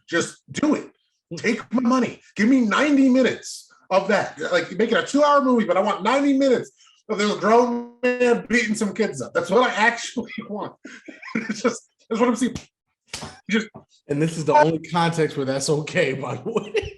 Just do it. Take my money. Give me 90 minutes of that. Like, make it a 2-hour movie, but I want 90 minutes of this grown man beating some kids up. That's what I actually want. It's just, that's what I'm seeing. And this is the only context where that's okay, by the way.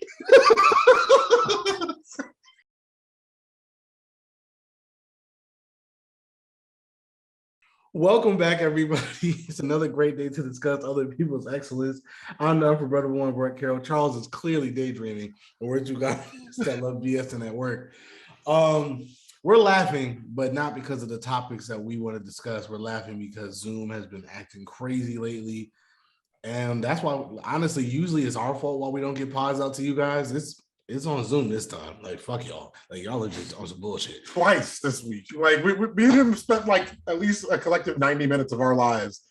Welcome back, everybody. It's another great day to discuss other people's excellence. I'm the Brother One, Brett Carroll. Charles is clearly daydreaming. And we're two guys that love BSN at work. We're laughing, but not because of the topics that we want to discuss. We're laughing because Zoom has been acting crazy lately. And that's why, honestly, usually it's our fault why we don't get pods out to you guys. It's on Zoom this time. Like, fuck y'all. Like, y'all are just on some bullshit. Twice this week. Like, we didn't spend like at least a collective 90 minutes of our lives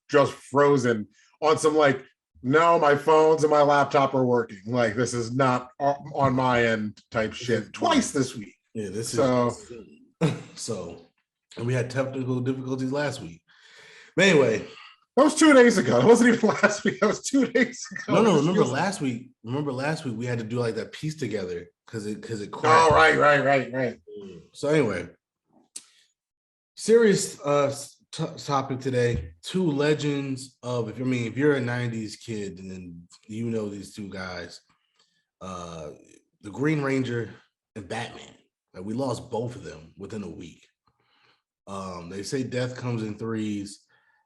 just frozen on some like, no, my phones and my laptop are working. Like, this is not on my end type shit. Twice this week. Yeah, this is so. And we had technical difficulties last week. But anyway. That was 2 days ago. It wasn't even last week. That was 2 days ago. No. Remember last week we had to do like that piece together because it crashed. Oh, right. So anyway, serious topic today. Two legends of if you're a 90s kid and you know these two guys, the Green Ranger and Batman. Like, we lost both of them within a week. They say death comes in threes.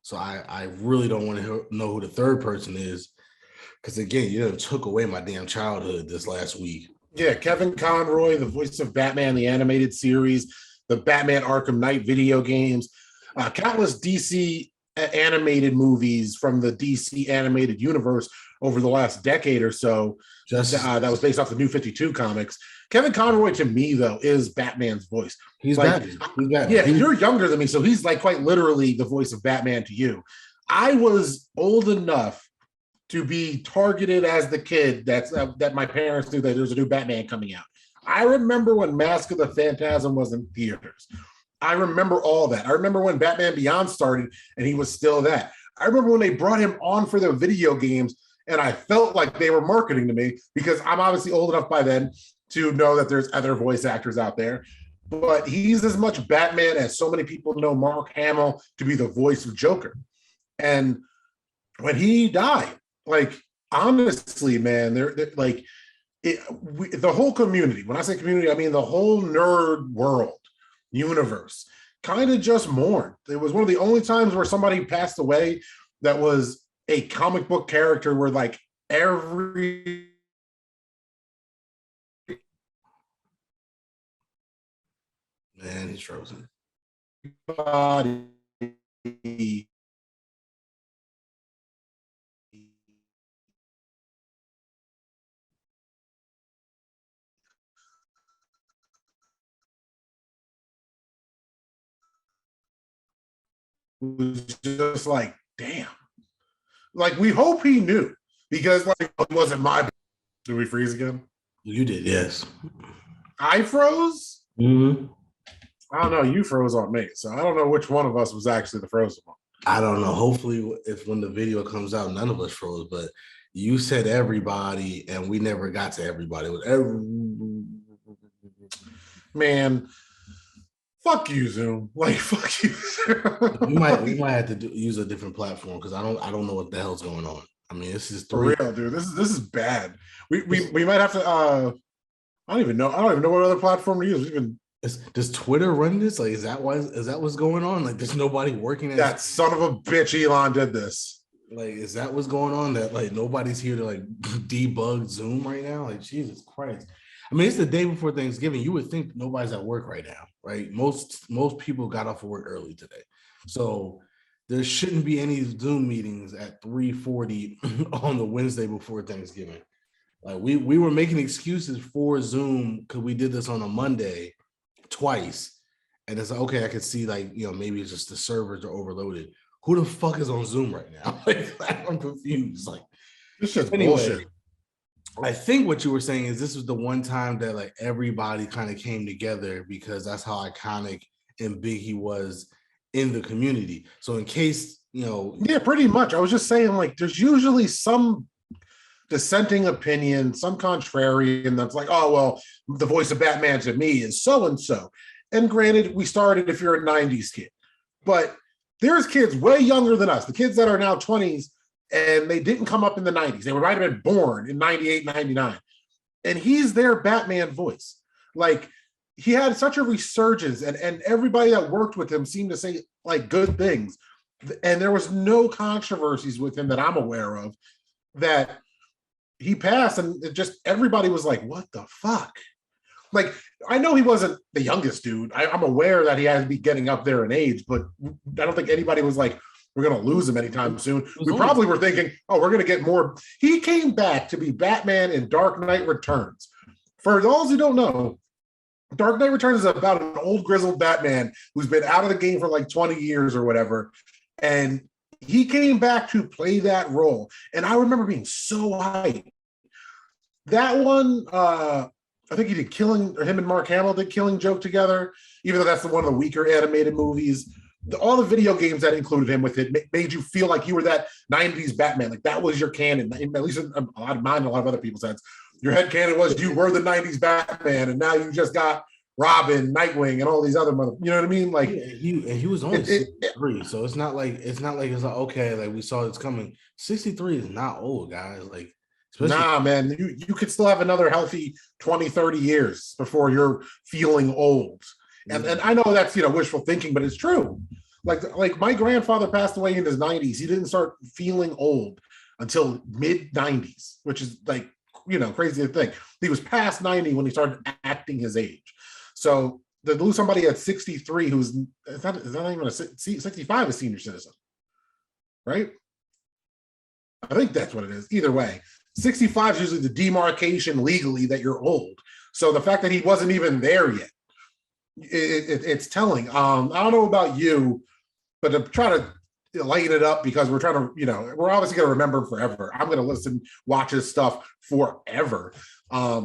So I really don't want to know who the third person is, because again, you took away my damn childhood this last week. Yeah, Kevin Conroy, the voice of Batman, the animated series, the Batman Arkham Knight video games, countless DC animated movies from the DC animated universe over the last decade or so. That was based off the New 52 comics. Kevin Conroy, to me, though, is Batman's voice. He's like, Batman. Yeah, you're younger than me, so he's like quite literally the voice of Batman to you. I was old enough to be targeted as the kid that my parents knew that there was a new Batman coming out. I remember when Mask of the Phantasm was in theaters. I remember all that. I remember when Batman Beyond started and he was still that. I remember when they brought him on for the video games, and I felt like they were marketing to me because I'm obviously old enough by then to know that there's other voice actors out there. But he's as much Batman as so many people know Mark Hamill to be the voice of Joker. And when he died, like, honestly, man, the whole community, when I say community, I mean the whole nerd world, universe, kind of just mourned. It was one of the only times where somebody passed away that was a comic book character where like every man, he's frozen. Body was just like, damn. Like, we hope he knew, because like it wasn't my. Did we freeze again? You did, yes. I froze? Mm-hmm. I don't know. You froze on me, so I don't know which one of us was actually the frozen one. I don't know. Hopefully, if when the video comes out, none of us froze. But you said everybody, and we never got to everybody. It was man, fuck you, Zoom. Like, fuck you, Zoom. we might have to use a different platform because I don't know what the hell's going on. I mean, this is for real, dude. This is bad. We might have to. I don't even know what other platform to use. Does Twitter run this? Like, is that what's going on? Like, there's nobody working. That son of a bitch Elon did this. Like, is that what's going on? That like nobody's here to like debug Zoom right now? Like, Jesus Christ. I mean, it's the day before Thanksgiving. You would think nobody's at work right now, right? Most people got off of work early today. So there shouldn't be any Zoom meetings at 3:40 on the Wednesday before Thanksgiving. Like, we were making excuses for Zoom because we did this on a Monday twice. And it's like, okay, I could see like, maybe it's just the servers are overloaded. Who the fuck is on Zoom right now? Like, I'm confused. Like, this is bullshit. I think what you were saying is this was the one time that like everybody kind of came together because that's how iconic and big he was in the community. So in case, yeah, pretty much. I was just saying, like, there's dissenting opinion, some contrarian that's like, oh, well, the voice of Batman to me is so-and-so. And granted, we started if you're a 90s kid, but there's kids way younger than us, the kids that are now 20s, and they didn't come up in the 90s. They might have been born in 98, 99. And he's their Batman voice. Like, he had such a resurgence, and everybody that worked with him seemed to say like good things. And there was no controversies with him that I'm aware of that he passed, and it just everybody was like, what the fuck? Like, I know he wasn't the youngest dude. I'm aware that he had to be getting up there in age, but I don't think anybody was like, we're going to lose him anytime soon. We probably were thinking, oh, we're going to get more. He came back to be Batman in Dark Knight Returns. For those who don't know, Dark Knight Returns is about an old grizzled Batman who's been out of the game for like 20 years or whatever. And he came back to play that role. And I remember being so hyped. That one, I think he did Killing, or him and Mark Hamill did Killing Joke together, even though that's one of the weaker animated movies. All the video games that included him with it made you feel like you were that 90s Batman. Like, that was your canon. At least in a lot of mine, a lot of other people's heads. Your head canon was you were the 90s Batman, and now you just got Robin, Nightwing, and all these other you know what I mean? Like, he was only 63, so it's not like it's like okay, like we saw it's coming. 63 is not old, guys. Like, nah, man, you could still have another healthy 20, 30 years before you're feeling old. And I know that's, wishful thinking, but it's true. Like my grandfather passed away in his 90s. He didn't start feeling old until mid 90s, which is like, crazy to think. He was past 90 when he started acting his age. So to lose somebody at 63 who's is that even 65 a senior citizen, right? I think that's what it is. Either way, 65 is usually the demarcation legally that you're old. So the fact that he wasn't even there yet, it's telling. I don't know about you, but to try to lighten it up, because we're trying to, we're obviously going to remember him forever. I'm going to watch his stuff forever. I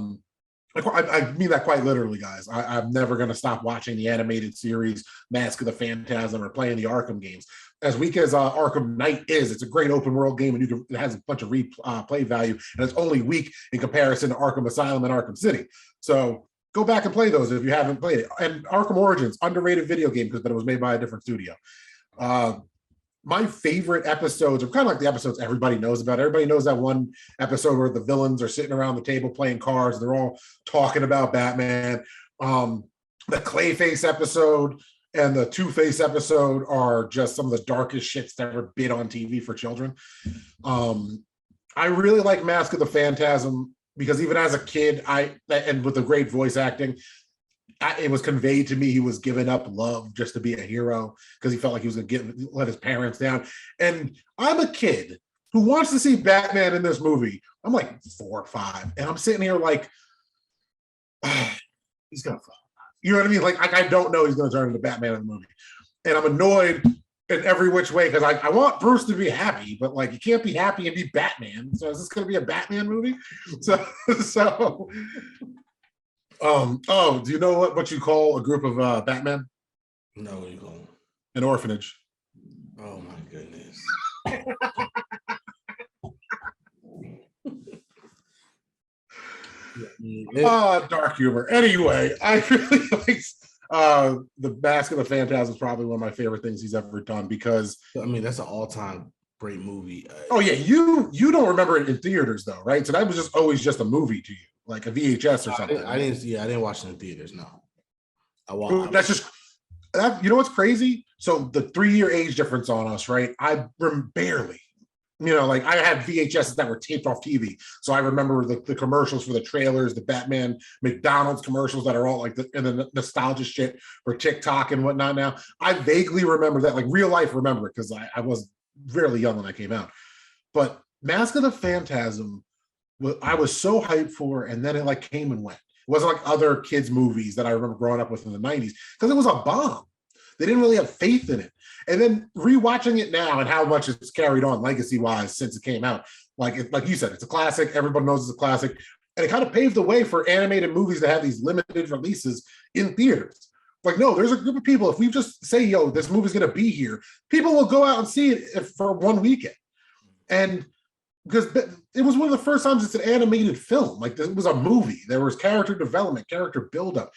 mean that quite literally, guys. I'm never going to stop watching the animated series, Mask of the Phantasm, or playing the Arkham games. As weak as Arkham Knight is, it's a great open world game, and it has a bunch of replay value, and it's only weak in comparison to Arkham Asylum and Arkham City. So go back and play those if you haven't played it. And Arkham Origins, underrated video game, but it was made by a different studio. My favorite episodes are kind of like the episodes everybody knows about. Everybody knows that one episode where the villains are sitting around the table playing cards. They're all talking about Batman. The Clayface episode and the Two-Face episode are just some of the darkest shits that ever been on TV for children. I really like Mask of the Phantasm because even as a kid, and with the great voice acting, it was conveyed to me he was giving up love just to be a hero because he felt like he was going to let his parents down. And I'm a kid who wants to see Batman in this movie. I'm like 4 or 5, and I'm sitting here like, he's going to fall. You know what I mean? Like I don't know he's going to turn into Batman in the movie. And I'm annoyed in every which way because I want Bruce to be happy, but like you can't be happy and be Batman. So is this going to be a Batman movie? So do you know what you call a group of Batman? No, what do you call them? An orphanage. Oh my goodness. Dark humor. Anyway, I really like the Mask of the Phantasm is probably one of my favorite things he's ever done because that's an all-time great movie. Oh yeah, you don't remember it in theaters though, right? So that was just always just a movie to you, like a VHS or something. I didn't watch it in theaters. No, that's just that. You know what's crazy? So the 3-year age difference on us, right? I barely. Like I had VHSs that were taped off TV. So I remember the commercials for the trailers, the Batman McDonald's commercials that are all like the nostalgia shit for TikTok and whatnot now. I vaguely remember that, like real life remember it because I was fairly young when that came out. But Mask of the Phantasm, I was so hyped for, and then it like came and went. It wasn't like other kids' movies that I remember growing up with in the 90s because it was a bomb. They didn't really have faith in it. And then rewatching it now and how much it's carried on legacy-wise since it came out, like you said, it's a classic. Everybody knows it's a classic. And it kind of paved the way for animated movies to have these limited releases in theaters. Like, no, there's a group of people, if we just say, yo, this movie's going to be here, people will go out and see it for one weekend. And because it was one of the first times it's an animated film. Like this was a movie. There was character development, character buildup.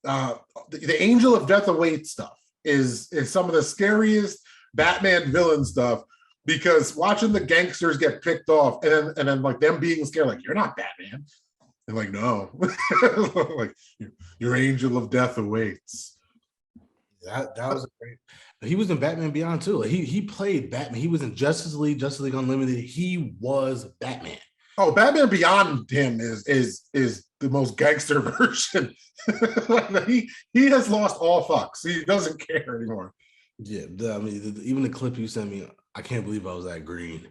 The Angel of Death Awaits stuff is some of the scariest Batman villain stuff, because watching the gangsters get picked off and then like them being scared, like, you're not Batman. And like, no, like your Angel of Death awaits. That was a great. He was in Batman Beyond too. Like he played Batman. He was in Justice League Unlimited. He was Batman. Oh, Batman Beyond him is the most gangster version. he has lost all fucks. He doesn't care anymore. Yeah, I mean, even the clip you sent me, I can't believe I was that green.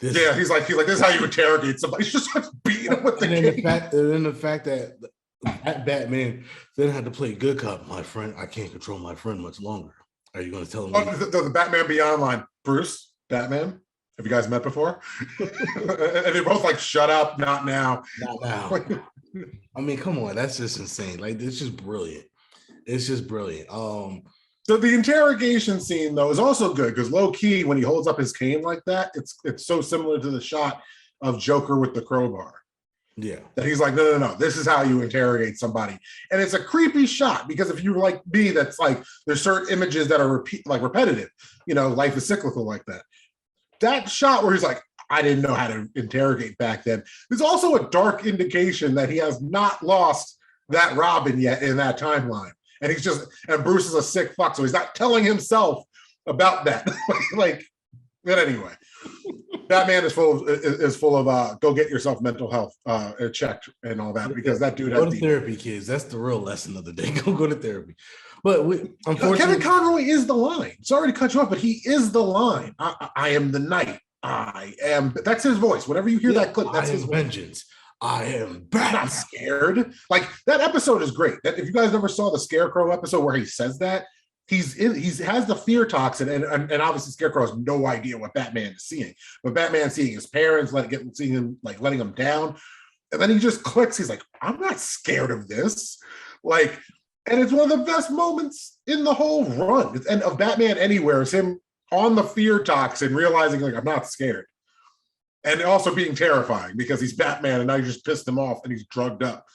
He's like, this is how you interrogate somebody. He's just beating him with the cane. And then the fact that Batman then had to play good cop. My friend, I can't control my friend much longer. Are you going to tell him? The Batman Beyond line, Bruce, Batman, have you guys met before? And they're both like, shut up, not now. Not now. I mean, come on, that's just insane. Like, it's just brilliant. It's just brilliant. So the interrogation scene though is also good, because low key when he holds up his cane like that, it's so similar to the shot of Joker with the crowbar. Yeah, that he's like, no, this is how you interrogate somebody, and it's a creepy shot, because if you're like me, that's like there's certain images that are repetitive. Life is cyclical like that. That shot where he's like, I didn't know how to interrogate back then. There's also a dark indication that he has not lost that Robin yet in that timeline. And and Bruce is a sick fuck, so he's not telling himself about that. But anyway, Batman is full of go get yourself mental health checked and all that, because that dude go to therapy, kids. That's the real lesson of the day. Go to therapy. But unfortunately, Kevin Conroy is the line. Sorry to cut you off, but he is the line. I am the knight. I am. That's his voice. Whenever you hear that clip, that's his vengeance. I am I'm not scared. Like, that episode is great. If you guys never saw the Scarecrow episode where he says that, he has the fear toxin, and obviously Scarecrow has no idea what Batman is seeing. But Batman's seeing his parents, seeing him, like, letting him down. And then he just clicks. He's like, I'm not scared of this. Like, and it's one of the best moments in the whole run. And of Batman Anywhere is him on the fear toxin, realizing, like, I'm not scared. And also being terrifying because he's Batman and now you just pissed him off and he's drugged up.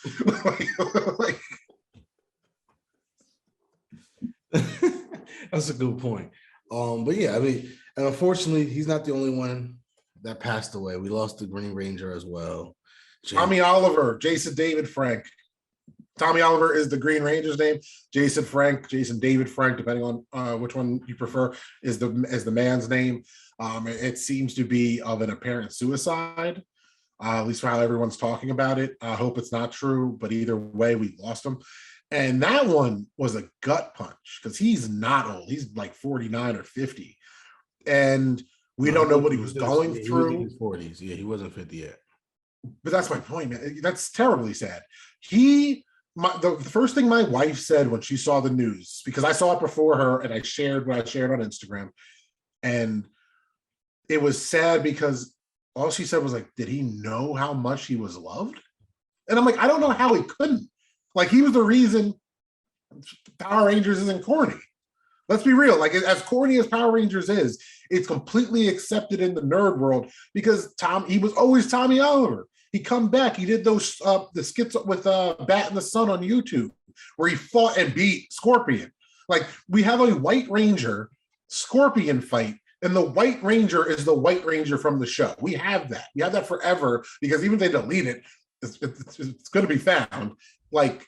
That's a good point. But yeah, I mean, and unfortunately, he's not the only one that passed away. We lost the Green Ranger as well. Tommy Oliver, Jason David Frank. Tommy Oliver is the Green Ranger's name. Jason David Frank, depending on which one you prefer, is the man's name. It seems to be of an apparent suicide, at least for how everyone's talking about it. I hope it's not true, but either way, we lost him. And that one was a gut punch, because he's not old. He's like 49 or 50. And we don't know what he was going through. He was in his 40s. Yeah, he wasn't 50 yet. But that's my point, man. That's terribly sad. The first thing my wife said when she saw the news, because I saw it before her and I shared what I shared on Instagram, and it was sad because all she said was like, did he know how much he was loved? And I'm like, I don't know how he couldn't. Like, he was the reason Power Rangers isn't corny. Let's be real. Like, as corny as Power Rangers is, it's completely accepted in the nerd world because he was always Tommy Oliver. He come back. He did those the skits with Bat in the Sun on YouTube where he fought and beat Scorpion. Like, we have a White Ranger Scorpion fight, and the White Ranger is the White Ranger from the show. We have that. We have that forever, because even if they delete it, it's going to be found. Like,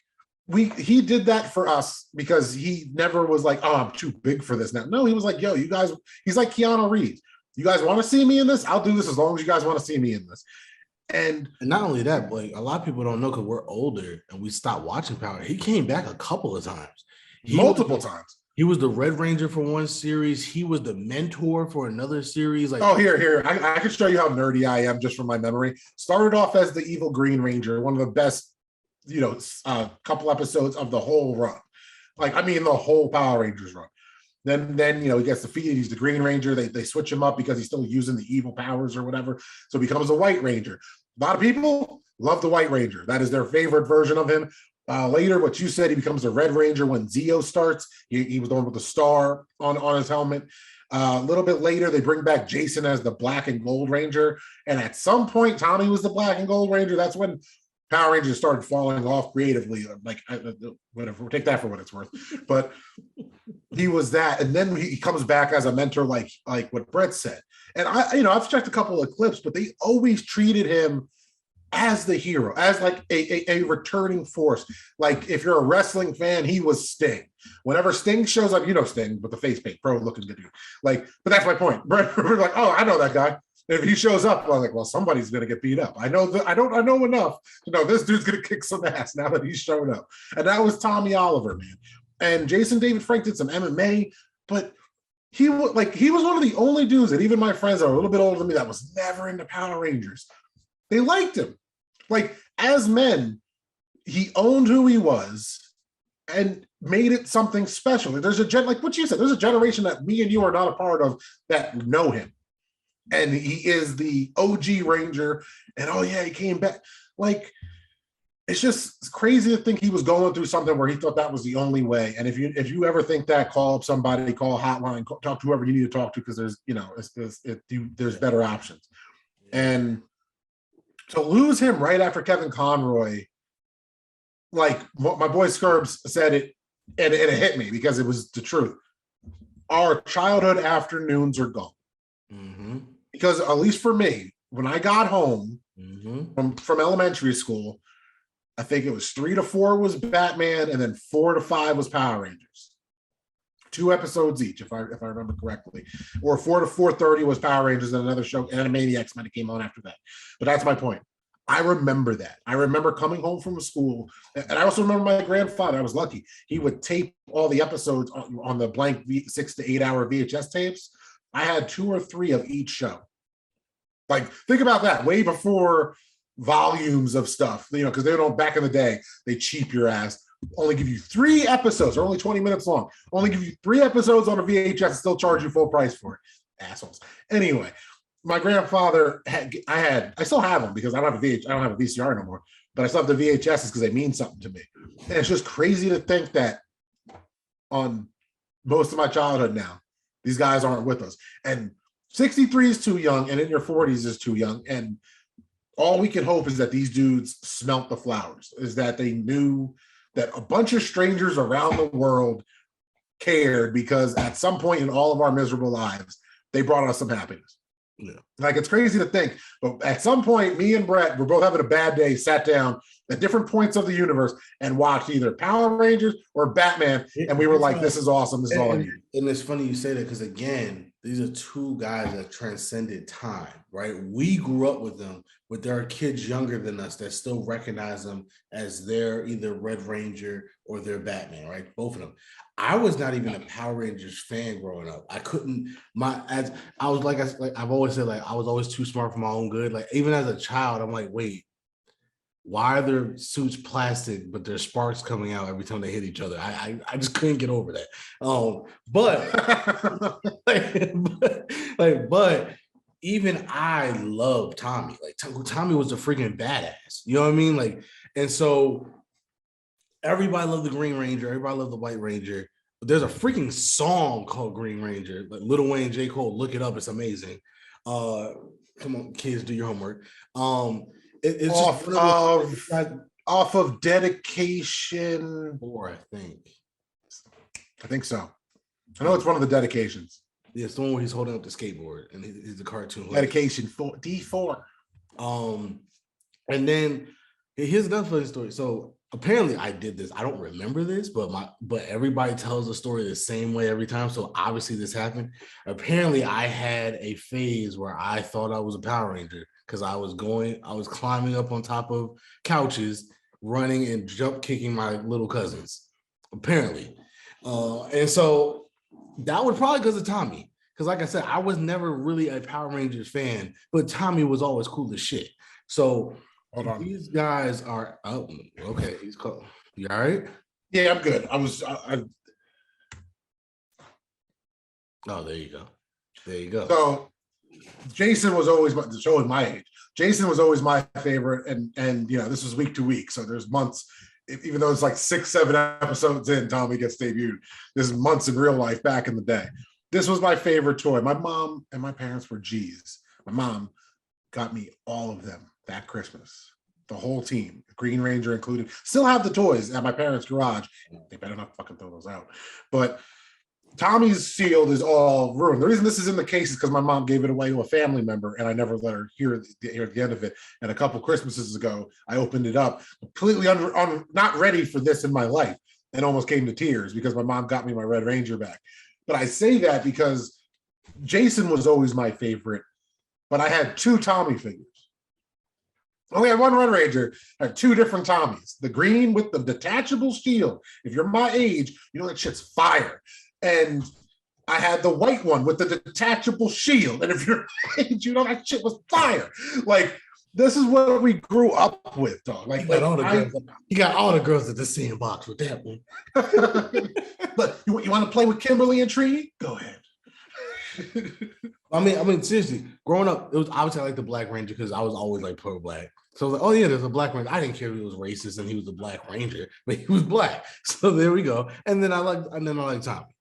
he did that for us because he never was like, oh, I'm too big for this now. No, he was like, yo, you guys, he's like Keanu Reeves. You guys want to see me in this? I'll do this as long as you guys want to see me in this. And not only that, but like, a lot of people don't know because we're older and we stopped watching Power. He came back a couple of times. Multiple times. He was the Red Ranger for one series. He was the mentor for another series. Like, oh, here. I can show you how nerdy I am just from my memory. Started off as the evil Green Ranger, one of the best, couple episodes of the whole run. Like, I mean, the whole Power Rangers run. Then he gets defeated. He's the Green Ranger. They switch him up because he's still using the evil powers or whatever. So he becomes a White Ranger. A lot of people love the White Ranger. That is their favorite version of him. Later, what you said, he becomes a Red Ranger when Zeo starts. He was the one with the star on his helmet. A little bit later, they bring back Jason as the Black and Gold Ranger. And at some point, Tommy was the Black and Gold Ranger. That's when Power Rangers started falling off creatively. Like, whatever, take that for what it's worth. But he was that. And then he comes back as a mentor, like what Brett said. And I've checked a couple of clips, but they always treated him as the hero, as like a returning force. Like if you're a wrestling fan, he was Sting. Whenever Sting shows up, Sting with the face paint, pro looking good dude. Like, but that's my point. We're like, oh, I know that guy. If he shows up, I'm like, well, somebody's gonna get beat up. I know that I know enough to know this dude's gonna kick some ass now that he's shown up. And that was Tommy Oliver, man. And Jason David Frank did some MMA, but he was one of the only dudes that even my friends that are a little bit older than me that was never into Power Rangers. They liked him. Like, as men, he owned who he was and made it something special. There's like what you said, there's a generation that me and you are not a part of that know him. And he is the OG Ranger. And oh yeah, he came back. Like, it's just crazy to think he was going through something where he thought that was the only way. And if you ever think that, call up somebody, call a hotline, talk to whoever you need to talk to, because there's better options. And to lose him right after Kevin Conroy, like my boy Scurbs said it, and it hit me because it was the truth. Our childhood afternoons are gone. Mm-hmm. Because at least for me, when I got home from elementary school, I think it was 3 to 4 was Batman, and then 4 to 5 was Power Rangers. 2 episodes each, if I remember correctly, or 4 to 4:30 was Power Rangers, and another show, Animaniacs might have came on after that. But that's my point. I remember that. I remember coming home from school, and I also remember my grandfather. I was lucky; he would tape all the episodes on the blank 6 to 8 hour VHS tapes. I had 2 or 3 of each show. Like, think about that. Way before volumes of stuff, because they don't. Back in the day, they cheap your ass. Only give you 3 episodes, or only 20 minutes long. Only give you 3 episodes on a VHS and still charge you full price for it. Assholes. Anyway, my grandfather I still have them because I don't have a VCR no more, but I still have the VHSs because they mean something to me. And it's just crazy to think that on most of my childhood now, these guys aren't with us. And 63 is too young, and in your 40s is too young. And all we can hope is that these dudes smelt the flowers, is that they knew that a bunch of strangers around the world cared, because at some point in all of our miserable lives, they brought us some happiness. Yeah. Like, it's crazy to think, but at some point, me and Brett were both having a bad day, sat down at different points of the universe and watched either Power Rangers or Batman, and we were like, this is awesome, this is all I need. And it's funny you say that, because again, these are 2 guys that transcended time, right? We grew up with them, but there are kids younger than us that still recognize them as their either Red Ranger or their Batman, right? Both of them. I was not even a Power Rangers fan growing up. I couldn't. I've always said, like, I was always too smart for my own good. Like, even as a child, I'm like, wait, why are their suits plastic, but there's sparks coming out every time they hit each other? I just couldn't get over that. But even I love Tommy. Like, Tommy was a freaking badass. You know what I mean? Like, and so everybody loved the Green Ranger. Everybody loved the White Ranger. But there's a freaking song called Green Ranger. Like, Lil Wayne, J. Cole, look it up. It's amazing. Come on, kids, do your homework. It's off of Dedication 4, I think so. I know it's one of the dedications. Yeah, it's the one where he's holding up the skateboard and he's a cartoon. Dedication 4, D4. And then here's another funny story. So apparently I did this. I don't remember this, but everybody tells the story the same way every time. So obviously this happened. Apparently I had a phase where I thought I was a Power Ranger, because I was climbing up on top of couches, running and jump kicking my little cousins, apparently. And so that was probably because of Tommy. Because like I said, I was never really a Power Rangers fan, but Tommy was always cool as shit. So these guys are, oh, okay, he's cool. You all right? Yeah, I'm good. Oh, there you go. There you go. So Jason was always showing my age. Jason was always my favorite, and this was week to week, so there's months. Even though it's like 6-7 episodes in, Tommy gets debuted. There's months in real life back in the day. This was my favorite toy. My mom and my parents were G's. My mom got me all of them that Christmas. The whole team, Green Ranger included. Still have the toys at my parents' garage. They better not fucking throw those out. But Tommy's Shield is all ruined. The reason this is in the case is because my mom gave it away to a family member, and I never let her hear the end of it. And a couple Christmases ago, I opened it up, completely not ready for this in my life, and almost came to tears because my mom got me my Red Ranger back. But I say that because Jason was always my favorite, but I had 2 Tommy figures. I only had 1 Red Ranger. I had 2 different Tommies. The green with the detachable shield. If you're my age, you know that shit's fire. And I had the white one with the detachable shield. And if you're my age, you know that shit was fire. Like, this is what we grew up with, dog. Like, you got all the girls at the same box with that one. But you want to play with Kimberly and Tree? Go ahead. I mean, seriously, growing up, it was obviously I like the Black Ranger because I was always like pro-black. So I was like, oh yeah, there's a Black Ranger. I didn't care if he was racist and he was a Black Ranger, but he was black. So there we go. And then I like Tommy.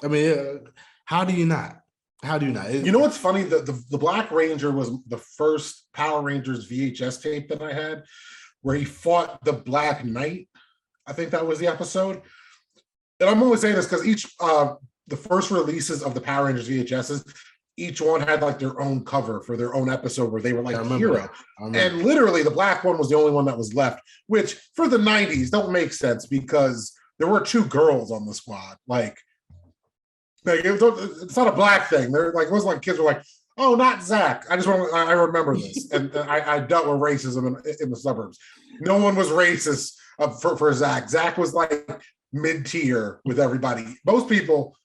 I mean, how do you not? How do you not? You know what's funny? The Black Ranger was the first Power Rangers VHS tape that I had, where he fought the Black Knight. I think that was the episode. And I'm only saying this because each the first releases of the Power Rangers VHSs, each one had like their own cover for their own episode where they were like the hero. And literally the black one was the only one that was left, which for the 90s don't make sense because there were 2 girls on the squad. Like it's not a black thing. They're like, it wasn't like kids were like, oh, not Zach. I remember this. And I dealt with racism in the suburbs. No one was racist for Zach. Zach was like mid-tier with everybody. Most people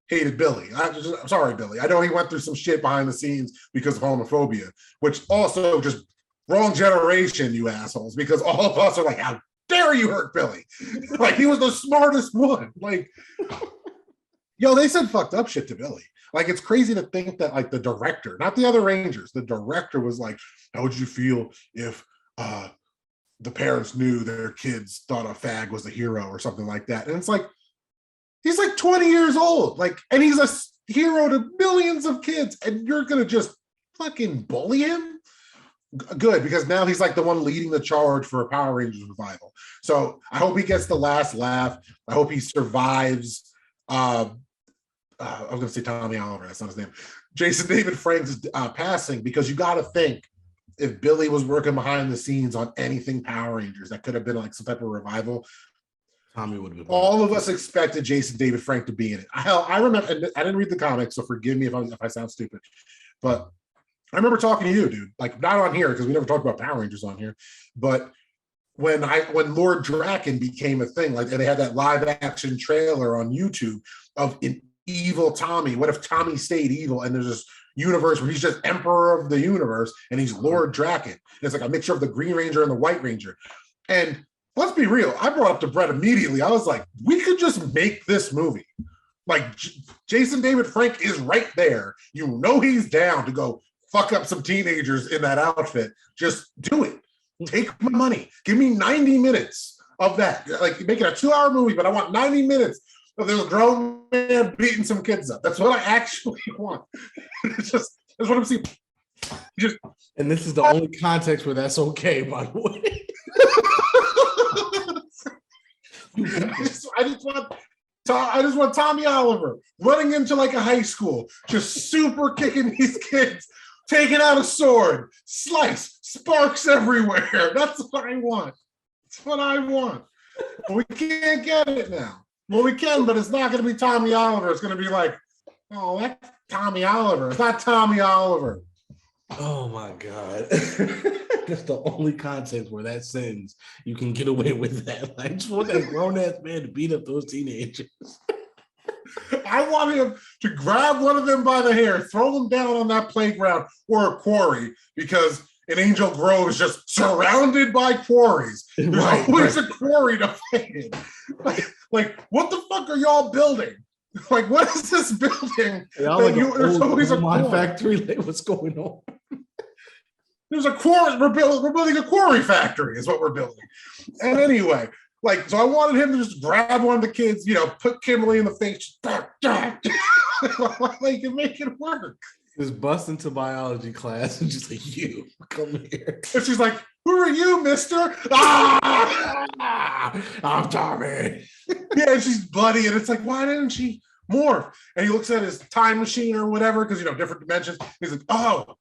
hated Billy. I'm sorry, Billy. I know he went through some shit behind the scenes because of homophobia, which also just wrong generation, you assholes, because all of us are like, how dare you hurt Billy? Like, he was the smartest one. Like, yo, they said fucked up shit to Billy. Like, it's crazy to think that, like, the director, not the other Rangers, the director was like, how would you feel if the parents knew their kids thought a fag was a hero or something like that? And it's like, he's like 20 years old, like, and he's a hero to millions of kids, and you're gonna just fucking bully him? Good, because now he's like the one leading the charge for a Power Rangers revival. So I hope he gets the last laugh. I hope he survives. I was gonna say Tommy Oliver, that's not his name. Jason David Frank's passing, because you got to think if Billy was working behind the scenes on anything Power Rangers, that could have been like some type of revival. Tommy would have been. All of us expected Jason David Frank to be in it. I remember, I didn't read the comics, so forgive me if I sound stupid, but I remember talking to you, dude. Like, not on here because we never talked about Power Rangers on here, but when Lord Draken became a thing, like, and they had that live action trailer on YouTube of an evil Tommy. What if Tommy stayed evil and there's this universe where he's just emperor of the universe and he's Lord Draken? And it's like a mixture of the Green Ranger and the White Ranger. And let's be real, I brought up to Brett immediately. I was like, we could just make this movie. Like, Jason David Frank is right there. You know he's down to go fuck up some teenagers in that outfit. Just do it. Take my money. Give me 90 minutes of that. Like, make it a 2-hour movie, but I want 90 minutes of this grown man beating some kids up. That's what I actually want. That's what I'm seeing. And this is the only context where that's okay, by the way. I just want Tommy Oliver running into like a high school, just super kicking these kids, taking out a sword, slice, sparks everywhere. That's what I want. That's what I want. But we can't get it now. Well, we can, but it's not going to be Tommy Oliver. It's going to be like, oh, that's Tommy Oliver. It's not Tommy Oliver. Oh my God. That's the only context where that sentence you can get away with that. I just want that grown-ass man to beat up those teenagers. I want him to grab one of them by the hair, throw them down on that playground or a quarry, because in Angel Grove is just surrounded by quarries. There's always a quarry to fight in. Like, what the fuck are y'all building? Like, what is this building? There's always a quarry. Factory. Like, what's going on? There's a quarry. We're building a quarry factory is what we're building. And anyway, like, so I wanted him to just grab one of the kids, put Kimberly in the face, Like, you make it work. Just bust into biology class and just like, you come here. And she's like, who are you, mister? Ah! I'm Tommy. Yeah, and she's bloody, and it's like, why didn't she morph? And he looks at his time machine or whatever, because, different dimensions. He's like, oh,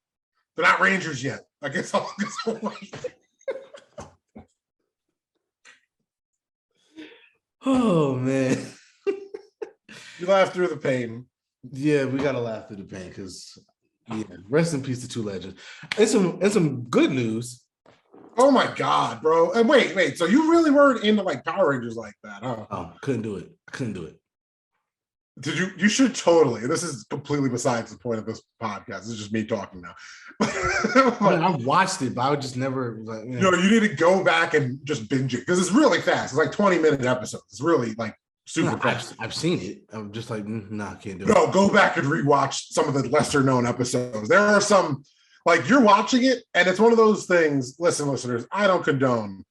they're not Rangers yet. I guess I'll wait. Oh, man. You laugh through the pain. Yeah, we gotta laugh through the pain because, rest in peace to two legends. And some good news. Oh my God, bro. And wait. So you really weren't into like Power Rangers like that, huh? Oh, couldn't do it. Did you? You should totally. This is completely besides the point of this podcast. This is just me talking now. I watched it, but I would just never like. You need to go back and just binge it because it's really fast. It's like 20-minute episodes. It's really like super fast. I've seen it. I'm just like, nah, can't do it. No, go back and rewatch some of the lesser known episodes. There are some, like, you're watching it, and it's one of those things. Listen, listeners, I don't condone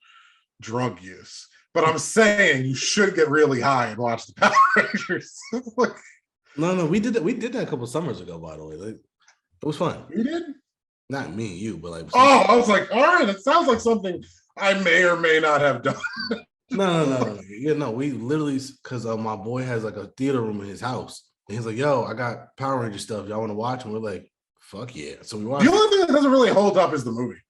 drug use, but I'm saying you should get really high and watch the Power Rangers. Like, no, we did that. We did that a couple summers ago, by the way. Like, it was fun. you did? Not me and you, but like. Oh, I was like, all right, it sounds like something I may or may not have done. No. Yeah, no, we literally, because my boy has like a theater room in his house. And he's like, yo, I got Power Ranger stuff. Y'all want to watch? And we're like, fuck yeah. So we watched. The only thing that doesn't really hold up is the movie.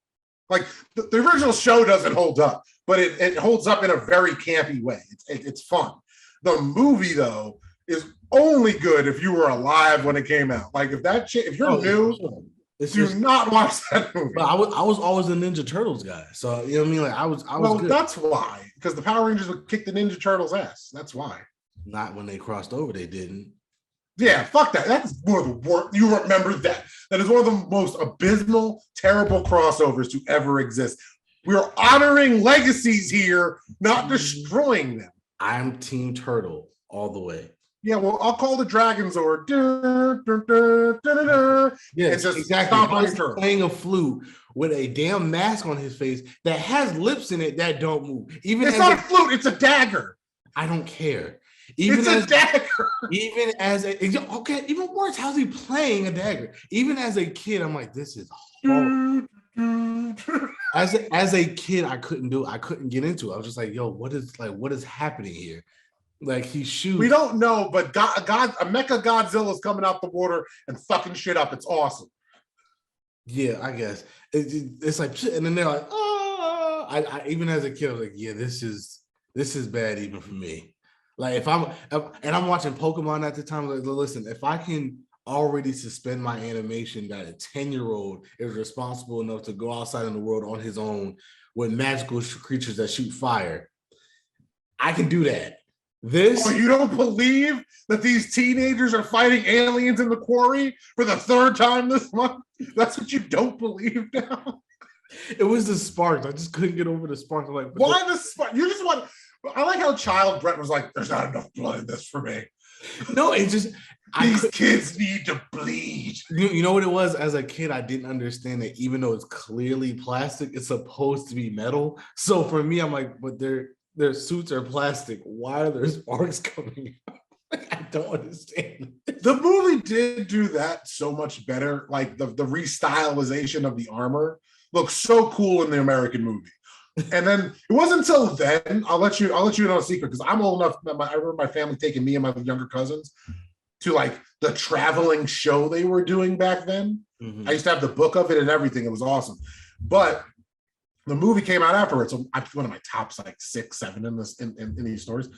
Like, the original show doesn't hold up, but it holds up in a very campy way. It's fun. The movie, though, is only good if you were alive when it came out. Like, if you're new, do not watch that movie. But I was always a Ninja Turtles guy. So, you know what I mean? Like, I was good. That's why. Because the Power Rangers would kick the Ninja Turtles' ass. That's why. Not when they crossed over, they didn't. Yeah, fuck that. That's one of the worst. You remember that. That is one of the most abysmal, terrible crossovers to ever exist. We're honoring legacies here, not destroying them. I'm Team Turtle all the way. Yeah, well, I'll call the Dragon Zord. Yeah, and just exactly. Playing a flute with a damn mask on his face that has lips in it that don't move. It's not a flute, it's a dagger. I don't care. It's a dagger. Even worse, how's he playing a dagger? Even as a kid, I'm like, this is horrible. As a kid, I couldn't do it. I couldn't get into it. I was just like, yo, what is happening here? Like, he shoots. We don't know, but a Mecha Godzilla is coming out the water and fucking shit up. It's awesome. Yeah, I guess it's like, and then they're like, oh. I even as a kid, I was like, yeah, this is bad even for me. Like, if I'm watching Pokemon at the time, like, listen, if I can already suspend my animation that a 10-year-old is responsible enough to go outside in the world on his own with magical creatures that shoot fire, I can do that. You don't believe that these teenagers are fighting aliens in the quarry for the third time this month? That's what you don't believe now? It was the sparks. I just couldn't get over the sparks. I'm like, why the sparks? You just want. I like how Child Brett was like, "There's not enough blood in this for me." No, it's just these kids need to bleed. You know what it was? As a kid, I didn't understand that even though it's clearly plastic, it's supposed to be metal. So for me, I'm like, but their suits are plastic. Why are there sparks coming out? I don't understand. The movie did do that so much better. Like the restylization of the armor looks so cool in the American movie. And then it wasn't until then, I'll let you know a secret, because I'm old enough that I remember my family taking me and my younger cousins to like the traveling show they were doing back then. Mm-hmm. I used to have the book of it and everything. It was awesome. But the movie came out afterwards. So I'm one of my tops, like 6, 7 in these stories.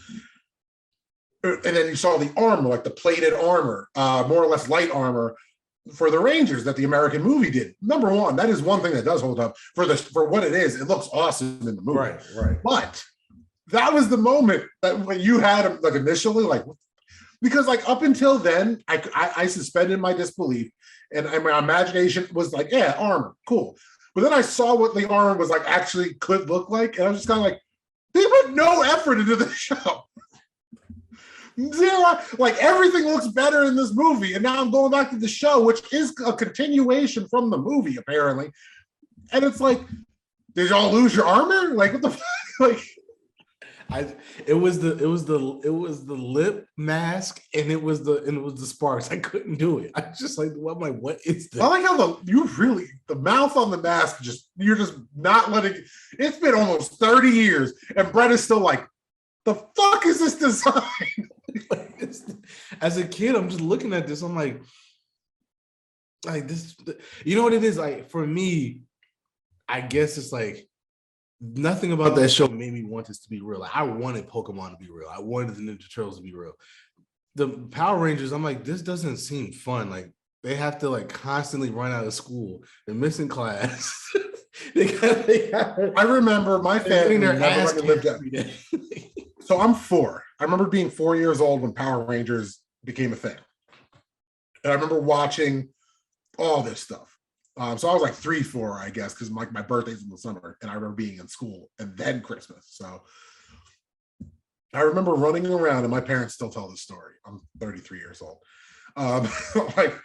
And then you saw the armor, like the plated armor, more or less light armor for the Rangers that the American movie did. Number one, that is one thing that does hold up for what it is. It looks awesome in the movie. Right. But that was the moment that when you had like initially, like, because like up until then, I suspended my disbelief and my imagination was like, yeah, armor, cool. But then I saw what the armor was like actually could look like, and I was just kind of like, they put no effort into the show. Zero, like everything looks better in this movie, and now I'm going back to the show, which is a continuation from the movie apparently, and it's like, did y'all lose your armor? Like, what the fuck? Like, It was the lip mask and it was the sparks. I couldn't do it. I was just like, I'm like, what is this? I like how the mouth on the mask, you're just not letting. It's been almost 30 years, and Brett is still like, the fuck is this design? As a kid, I'm just looking at this. I'm like this. You know what it is? Like for me, I guess it's like nothing about that show made me want this to be real. Like, I wanted Pokemon to be real. I wanted the Ninja Turtles to be real. The Power Rangers, I'm like, this doesn't seem fun. Like they have to like constantly run out of school. They're missing class. I remember my family never let me live that. So I'm 4. I remember being 4 years old when Power Rangers became a thing. And I remember watching all this stuff. So I was like 3, 4, I guess, because my birthday's in the summer, and I remember being in school and then Christmas. So I remember running around, and my parents still tell this story. I'm 33 years old. Like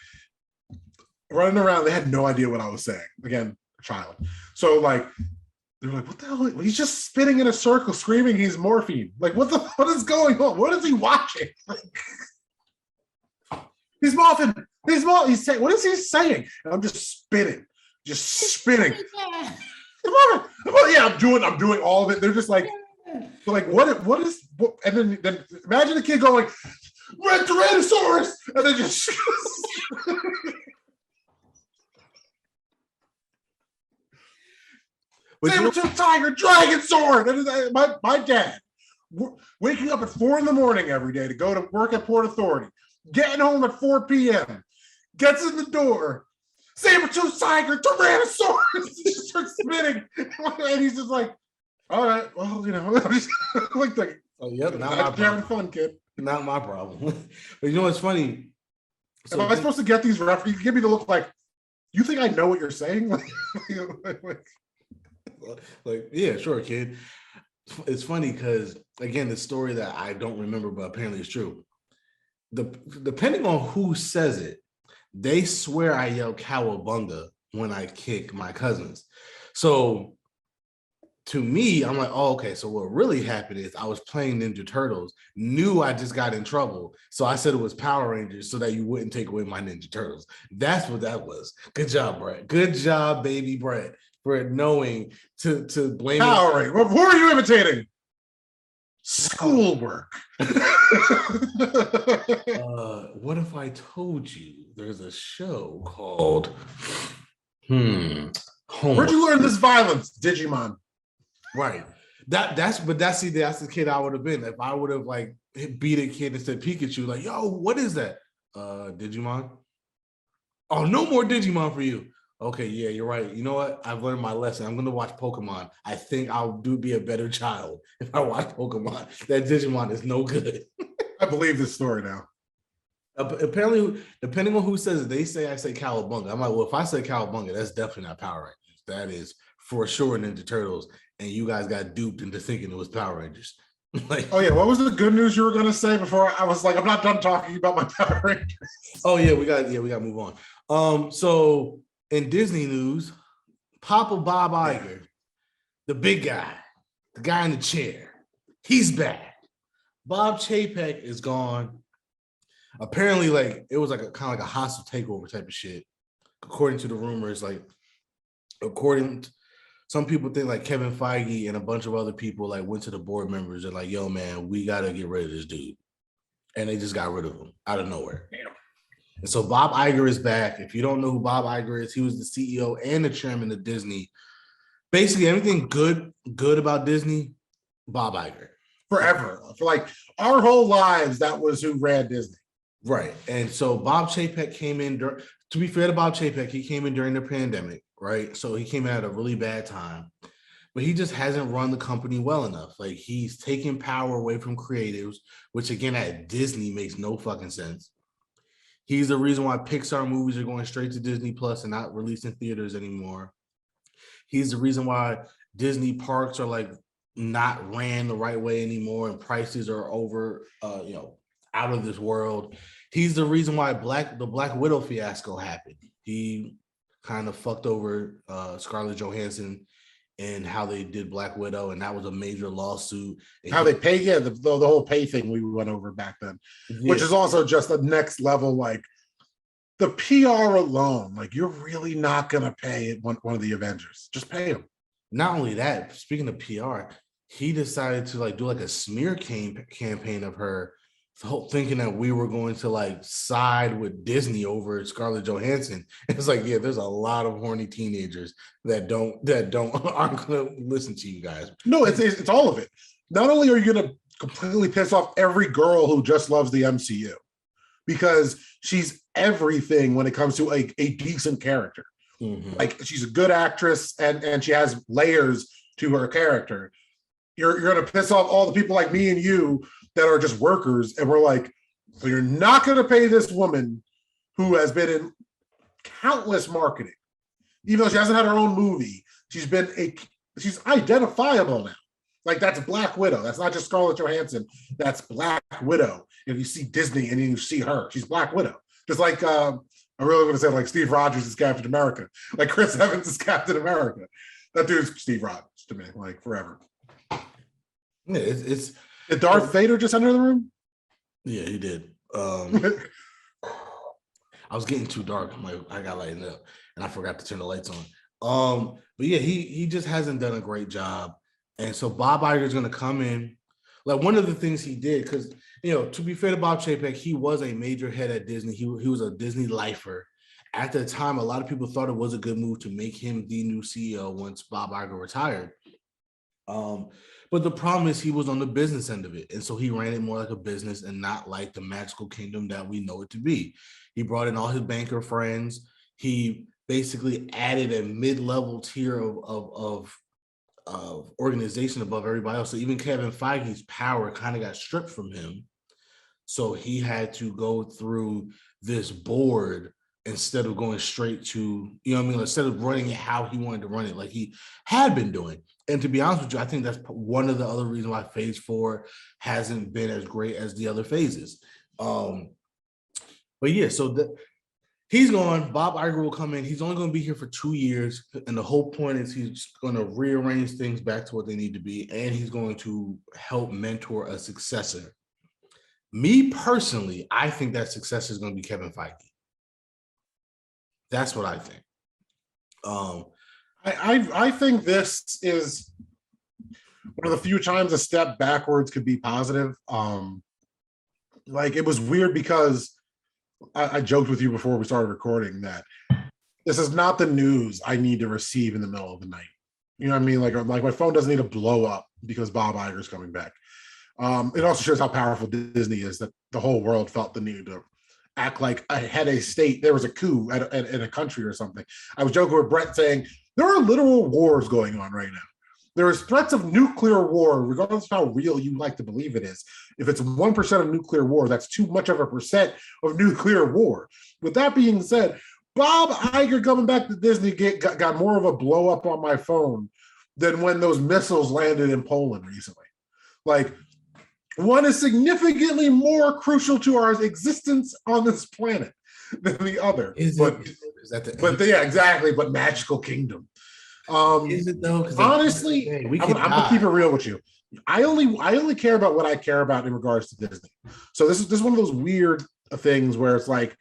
running around, they had no idea what I was saying. Again, a child. So like they're like, what the hell? He's just spinning in a circle, screaming he's morphine. Like, what is going on? What is he watching? Like, he's morphing. He's saying, what is he saying? And I'm just spinning. Come on. Yeah, I'm doing all of it. They're just like, what is, and then imagine the kid going, Red Tyrannosaurus, and then just Saber-tooth tiger, dragon sword. And my dad waking up at 4 a.m. every day to go to work at Port Authority, getting home at 4 p.m., gets in the door, saber-tooth tiger, Tyrannosaurus, just starts spinning. And he's just like, all right, well, like, yep, not having fun, kid. Not my problem. But you know what's funny? So am I supposed to get these references? You give me the look like, you think I know what you're saying? Like, yeah, sure, kid. It's funny because, again, the story that I don't remember, but apparently it's true. Depending on who says it, they swear I yell cowabunga when I kick my cousins. So to me, I'm like, oh, okay. So what really happened is I was playing Ninja Turtles, knew I just got in trouble. So I said it was Power Rangers so that you wouldn't take away my Ninja Turtles. That's what that was. Good job, Brett. Good job, baby Brett, for knowing to blame Power Rangers. Who are you imitating? Schoolwork. What if I told you there's a show called Homework? Where'd you learn this violence, Digimon? Right. That's the kid I would have been. If I would have like beat a kid and said Pikachu, like, yo, what is that? Digimon? Oh, no more Digimon for you. Okay, yeah, you're right. You know what? I've learned my lesson. I'm gonna watch Pokemon. I think I'll be a better child if I watch Pokemon. That Digimon is no good. I believe this story now. Apparently, depending on who says it, they say I say cowabunga. I'm like, well, if I say cowabunga, that's definitely not Power Rangers. That is for sure Ninja Turtles, and you guys got duped into thinking it was Power Rangers. Like, oh yeah, what was the good news you were gonna say before I was like, I'm not done talking about my Power Rangers? Oh yeah, we got to move on. So in Disney news, Papa Bob Iger, the big guy, the guy in the chair, he's back. Bob Chapek is gone. Apparently, like it was like a kind of like a hostile takeover type of shit. According to the rumors, some people think like Kevin Feige and a bunch of other people like went to the board members and like, yo, man, we got to get rid of this dude. And they just got rid of him out of nowhere. Damn. And so Bob Iger is back. If you don't know who Bob Iger is, he was the CEO and the chairman of Disney. Basically, everything good about Disney, Bob Iger. Forever. For like our whole lives, that was who ran Disney. Right. And so Bob Chapek came in, to be fair to Bob Chapek, he came in during the pandemic, right? So he came in at a really bad time, but he just hasn't run the company well enough. Like he's taking power away from creatives, which again at Disney makes no fucking sense. He's the reason why Pixar movies are going straight to Disney Plus and not released in theaters anymore. He's the reason why Disney parks are like not ran the right way anymore and prices are over, out of this world. He's the reason why the Black Widow fiasco happened. He kind of fucked over Scarlett Johansson and how they did Black Widow, and that was a major lawsuit. And How they pay, the whole pay thing we went over back then, which is also just the next level. Like the PR alone, like you're really not gonna pay one of the Avengers. Just pay them. Not only that, speaking of PR, he decided to like do like a smear campaign of her, thinking that we were going to like side with Disney over Scarlett Johansson. It's like, yeah, there's a lot of horny teenagers that aren't gonna listen to you guys. No, it's all of it. Not only are you gonna completely piss off every girl who just loves the MCU, because she's everything when it comes to a decent character. Mm-hmm. Like she's a good actress and she has layers to her character. You're gonna piss off all the people like me and you that are just workers, and we're like, so you're not gonna pay this woman who has been in countless marketing, even though she hasn't had her own movie. She's identifiable now. Like that's Black Widow. That's not just Scarlett Johansson. That's Black Widow. If you see Disney and you see her, she's Black Widow. Just like I really want to say like Steve Rogers is Captain America, like Chris Evans is Captain America. That dude's Steve Rogers to me, like forever. Yeah, it's Did Darth Vader just enter the room? Yeah, he did. I was getting too dark. I'm like, I got lightened up, and I forgot to turn the lights on. But yeah, he just hasn't done a great job, and so Bob Iger is going to come in. Like one of the things he did, because to be fair to Bob Chapek, he was a major head at Disney. He was a Disney lifer. At the time, a lot of people thought it was a good move to make him the new CEO once Bob Iger retired. But the problem is he was on the business end of it. And so he ran it more like a business and not like the magical kingdom that we know it to be. He brought in all his banker friends. He basically added a mid-level tier of organization above everybody else. So even Kevin Feige's power kind of got stripped from him. So he had to go through this board instead of going straight to, instead of running it how he wanted to run it, like he had been doing. And to be honest with you, I think that's one of the other reasons why phase 4 hasn't been as great as the other phases. But yeah, so he's gone. Bob Iger will come in. He's only going to be here for 2 years. And the whole point is he's going to rearrange things back to what they need to be. And he's going to help mentor a successor. Me personally, I think that successor is going to be Kevin Feige. That's what I think. I think this is one of the few times a step backwards could be positive. Like it was weird because I joked with you before we started recording that this is not the news I need to receive in the middle of the night. You know what I mean? Like my phone doesn't need to blow up because Bob Iger is coming back. It also shows how powerful Disney is, that the whole world felt the need to act like I had a state, there was a coup in a country or something. I was joking with Brett saying there are literal wars going on right now. There is threats of nuclear war, regardless of how real you like to believe it is. If it's 1% of nuclear war, that's too much of a percent of nuclear war. With that being said, Bob Iger coming back to Disney got more of a blow up on my phone than when those missiles landed in Poland recently. Like, one is significantly more crucial to our existence on this planet than the other. Yeah, exactly. But Magical Kingdom. Is it though? Honestly, I'm gonna keep it real with you. I only care about what I care about in regards to Disney. So this is one of those weird things where it's like,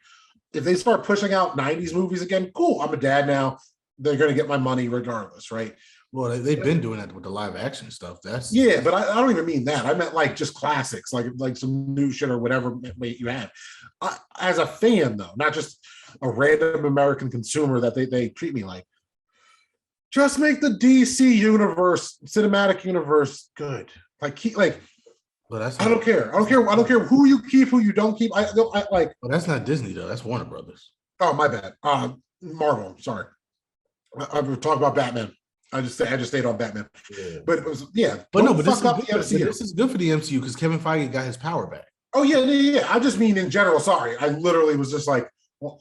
if they start pushing out 90s movies again, cool. I'm a dad now. They're gonna get my money regardless, right? Well, they've been doing that with the live action stuff. But I don't even mean that. I meant like just classics, like some new shit or whatever you have. As a fan, though, not just a random American consumer that they treat me like. Just make the DC universe, cinematic universe, good. But I don't care. I don't care who you keep, who you don't keep. I like. Well, that's not Disney though. That's Warner Brothers. Oh, my bad. Marvel. Sorry. I'm talking about Batman. I just stayed on Batman. Yeah. But it was this is good for the MCU because Kevin Feige got his power back. Oh yeah. I just mean in general. Sorry, I literally was just like,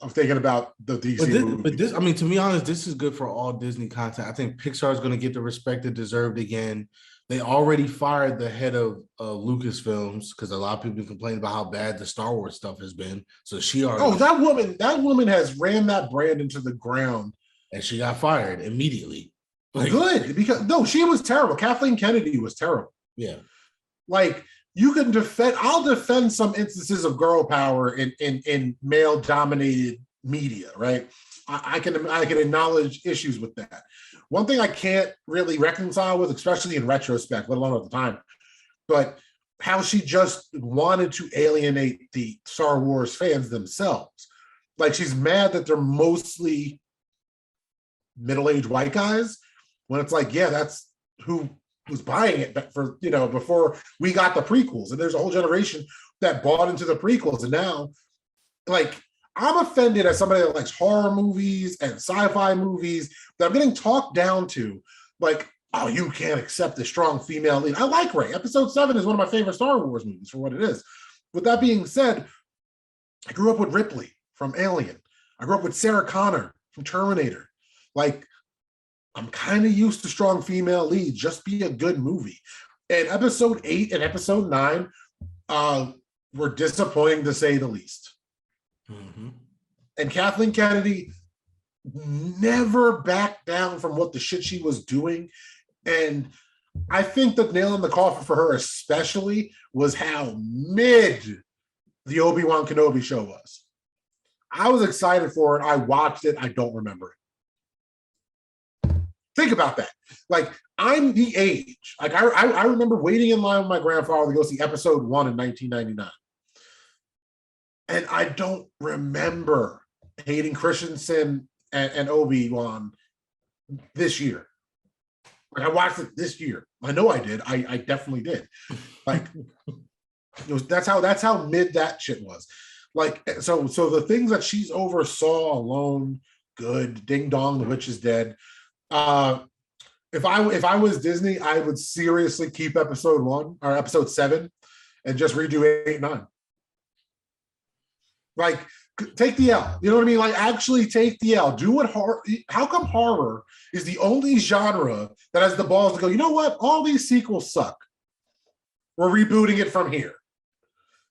I'm thinking about the DC but this, I mean, to be honest, this is good for all Disney content. I think Pixar is going to get the respect it deserved again. They already fired the head of Lucasfilms because a lot of people complain about how bad the Star Wars stuff has been. So she already. Oh, that woman has ran that brand into the ground, and she got fired immediately. Like, good, because no, she was terrible. Kathleen Kennedy was terrible. yeah. Like, you can defend, I'll defend some instances of girl power in male dominated media, right? I can acknowledge issues with that. One thing I can't really reconcile with, especially in retrospect, let alone at the time, but how she just wanted to alienate the Star Wars fans themselves. Like, she's mad that they're mostly middle-aged white guys, when it's like, yeah, that's who was buying it for, before we got the prequels. And there's a whole generation that bought into the prequels. And now, like, I'm offended as somebody that likes horror movies and sci-fi movies that I'm getting talked down to. Like, oh, you can't accept a strong female lead. I like Rey. Episode 7 is one of my favorite Star Wars movies for what it is. With that being said, I grew up with Ripley from Alien. I grew up with Sarah Connor from Terminator. Like, I'm kind of used to strong female leads. Just be a good movie. And episode 8 and episode 9 were disappointing, to say the least. Mm-hmm. And Kathleen Kennedy never backed down from what the shit she was doing. And I think the nail in the coffin for her especially was how mid the Obi-Wan Kenobi show was. I was excited for it. I watched it. I don't remember it. Think about that. Like, I'm the age. Like, I remember waiting in line with my grandfather to go see episode 1 in 1999. And I don't remember Hayden Christensen and Obi-Wan this year. Like, I watched it this year. I know I did. I definitely did. Like, that's how mid that shit was. Like, so the things that she's oversaw alone, good. Ding dong, the witch is dead. If I was Disney, I would seriously keep episode 1 or episode 7 and just redo 8 and 9. Like, take the L. You know what I mean? Like, actually take the L. Do what horror. How come horror is the only genre that has the balls to go, you know what? All these sequels suck. We're rebooting it from here.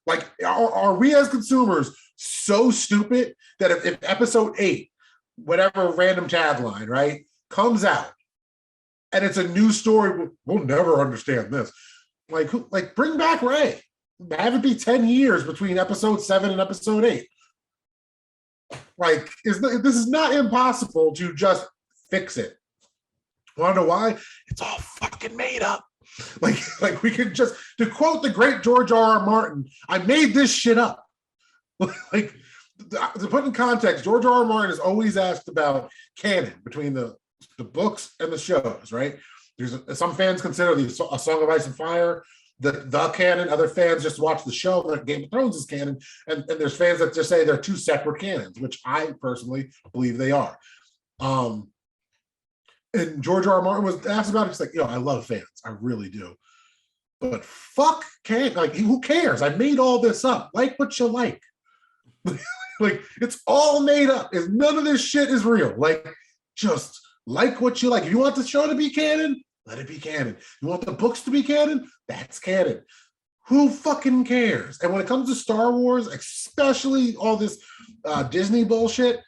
Like, are we as consumers so stupid that if episode 8, whatever random tagline, right, comes out and it's a new story, we'll never understand this. Like bring back Rey. Have it be 10 years between episode 7 and episode 8. Like, this is not impossible to just fix it. Want to know why? It's all fucking made up. Like we could just, to quote the great George R.R. Martin, I made this shit up. Like, to put in context, George R.R. Martin is always asked about canon between the books and the shows, right? There's some fans consider A Song of Ice and Fire the canon. Other fans just watch the show, that Game of Thrones is canon, and there's fans that just say they're two separate canons, which I personally believe they are. And George R. R. Martin was asked about it. He's like, I love fans. I really do. But fuck canon. Like, who cares? I made all this up. Like what you like. Like, it's all made up. None of this shit is real. Like, just like what you like. If you want the show to be canon, let it be canon. You want the books to be canon? That's canon. Who fucking cares? And when it comes to Star Wars, especially all this Disney bullshit,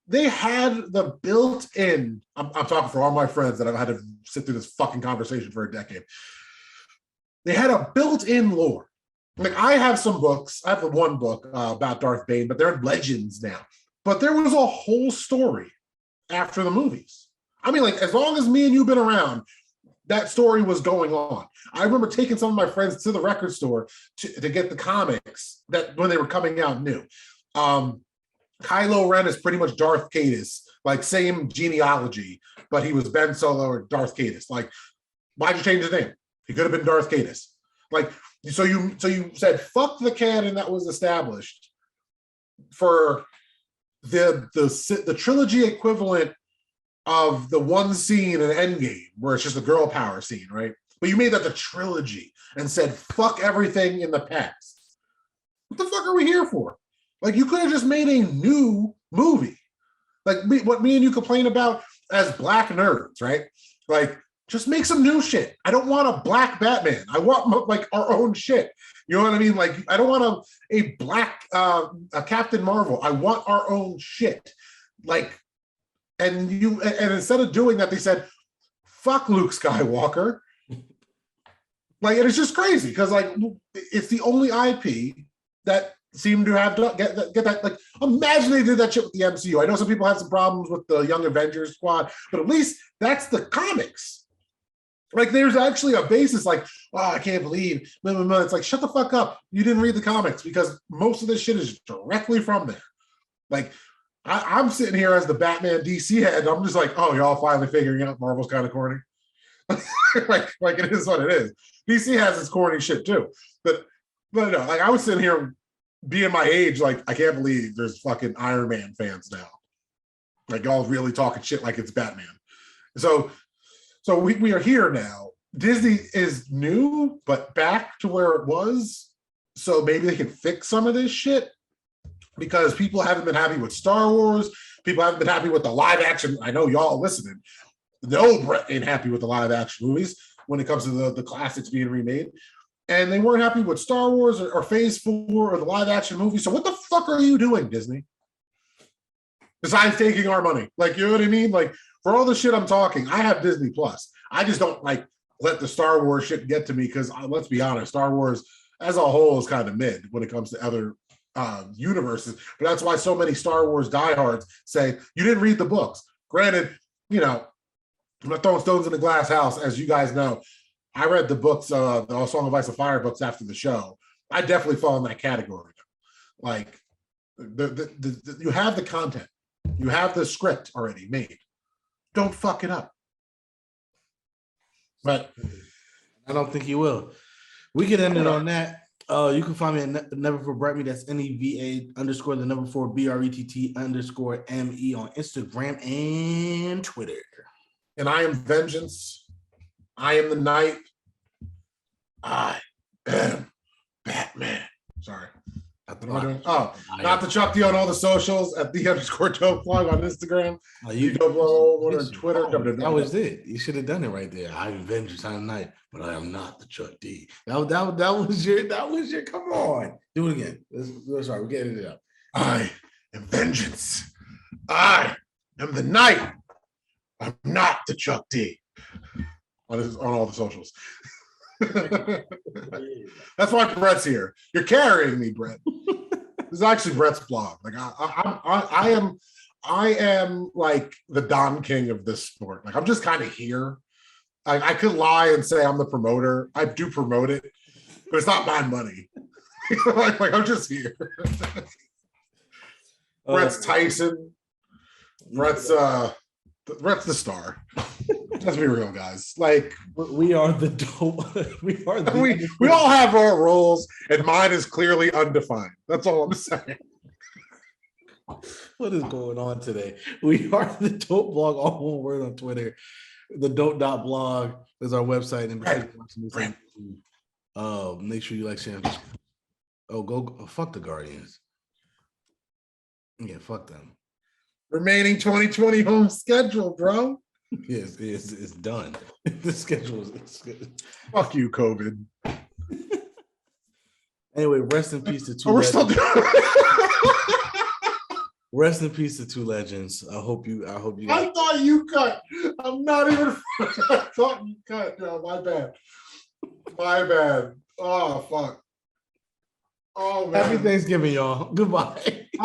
they had the built-in, I'm talking for all my friends that I've had to sit through this fucking conversation for a decade. They had a built-in lore. Like, I have some books. I have the one book about Darth Bane, but they're legends now. But there was a whole story after the movies. I mean, like, as long as me and you've been around, that story was going on. I remember taking some of my friends to the record store to get the comics that when they were coming out new. Kylo Ren is pretty much Darth Caedus, like same genealogy, but he was Ben Solo or Darth Caedus. Like, why'd you change his name? He could have been Darth Caedus. Like, so you said fuck the canon that was established for the trilogy equivalent of the one scene in Endgame where it's just a girl power scene, right? But you made that the trilogy and said fuck everything in the past. What the fuck are we here for? Like, you could have just made a new movie. Like, what me and you complain about as black nerds, right? Like, just make some new shit. I don't want a black Batman. I want, like, our own shit. You know what I mean? Like, I don't want a black a Captain Marvel. I want our own shit. Like, and instead of doing that, they said, fuck Luke Skywalker. Like, and it's just crazy because like it's the only IP that seemed to have get that. Like, imagine they did that shit with the MCU. I know some people have some problems with the Young Avengers squad, but at least that's the comics. Like, there's actually a basis. Like, oh, I can't believe. It's like, shut the fuck up. You didn't read the comics, because most of this shit is directly from there. Like, I'm sitting here as the Batman DC head, and I'm just like, oh, y'all finally figuring out Marvel's kind of corny. like it is what it is. DC has its corny shit too. But no, like, I was sitting here being my age, like, I can't believe there's fucking Iron Man fans now. Like, y'all really talking shit like it's Batman. So we are here now. Disney is new, but back to where it was. So maybe they can fix some of this shit, because people haven't been happy with Star Wars. People haven't been happy with the live action. I know y'all listening. No, Brett ain't happy with the live action movies when it comes to the classics being remade. And they weren't happy with Star Wars or Phase 4 or the live action movie. So what the fuck are you doing, Disney? Besides taking our money. Like, you know what I mean? Like, for all the shit I'm talking, I have Disney Plus. I just don't like let the Star Wars shit get to me, because let's be honest, Star Wars as a whole is kind of mid when it comes to other universes. But that's why so many Star Wars diehards say, you didn't read the books. Granted, you know, I'm not throwing stones in the glass house, as you guys know. I read the books, the Song of Ice and Fire books after the show. I definitely fall in that category. Like, you have the content. You have the script already made. Don't fuck it up. But I don't think you will. We can end it on that. You can find me at Never For Brett Me. That's NEVA_4BRETT_ME on Instagram and Twitter. And I am vengeance. I am the night. I am Batman. Sorry. Not the Chuck D on all the socials at _Dope on Instagram. You on Twitter. That was it. You should have done it right there. I am vengeance. I am night, but I am not the Chuck D. That was your. Come on, do it again. Sorry, we're getting it up. I am vengeance. I am the night. I'm not the Chuck D. On all the socials. That's why Brett's here. You're carrying me, Brett. This is actually Brett's blog. Like, I am like the Don King of this sport. Like, I'm just kind of here. I could lie and say I'm the promoter. I do promote it, but it's not my money. like I'm just here. Brett's Tyson. Brett's the star. Let's be real, guys. Like, we are the dope. we all have our roles, and mine is clearly undefined. That's all I'm saying. What is going on today? We are the Dope Blog, all one word on Twitter. The Dope.blog is our website. And make sure you like, share. Go fuck the Guardians. Yeah, fuck them. Remaining 2020 home schedule, bro. Yes, it's done. The schedule is good. Fuck you, COVID. Anyway, rest in peace to two. We're still doing. Rest in peace to two legends. I hope you. I thought you cut. I'm not even. I thought you cut. No, my bad. My bad. Oh fuck. Oh man. Happy Thanksgiving, y'all. Goodbye.